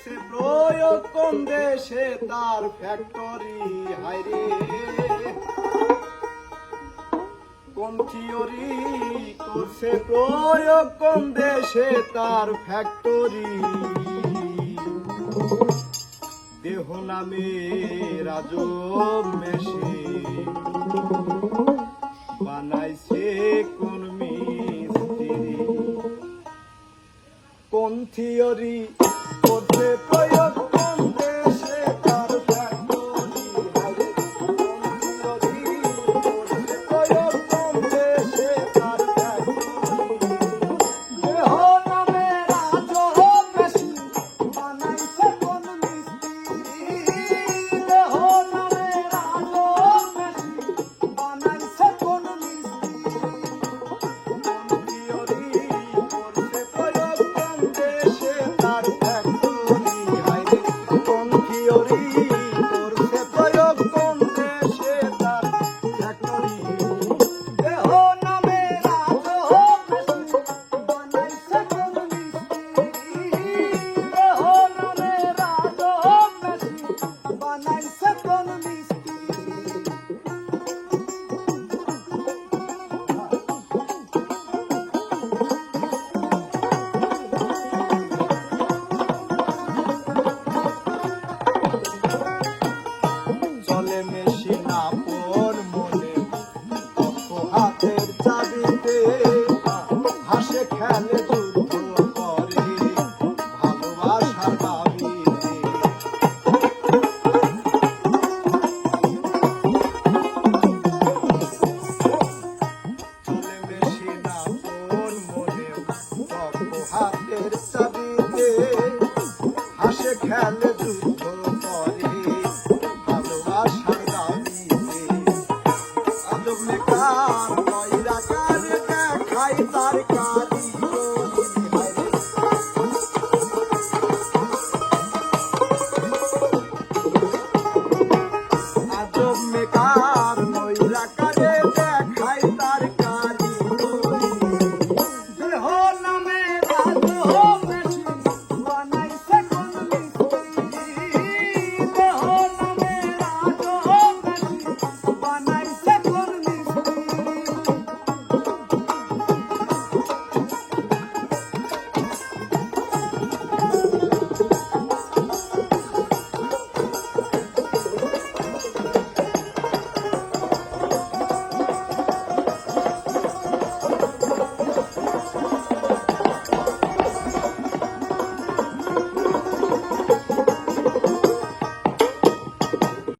করছে প্রয়োগ কোন দেশে তার ফ্যাক্টরি হায়রে কোন থিওরি করছে প্রয়োগ কোন দেশে তার ফ্যাক্টরি দেহ নামে রাজব মেশে বানাইছে কোন মিস্ত্রি কোন থিওরি করছে প্রয়োগ কোন দেশে তার ফ্যাক্টরি কোন থিওরি করছে প্রয়োগ কোন দেশে তার ফ্যাক্টরি দেহ নামে রাজব মেশে বানাইছে কোন মিস্ত্রি দেহ নামে রাজব মেশে বানাইছে কোন মিস্ত্রি কোন থিওরি করছে প্রয়োগ কোন দেশে তার ফ্যাক্টরি হায়রে কোন থিওরি করছে প্রয়োগ কোন দেশে তার ফ্যাক্টরি দেহ নামে রাজব মেশে বানাইছে কোন মিস্ত্রি দেহ নামে রাজব মেশে বানাইছে কোন মিস্ত্রি চলে মেশিন আপন মনে দক্ষ হাতের চাবিতে হাসে খেলে যুদ্ধ করে ভালোবাসার দাবিতে চলে মেশিন আপন মনে দক্ষ হাতের চাবিতে হাসে খেলে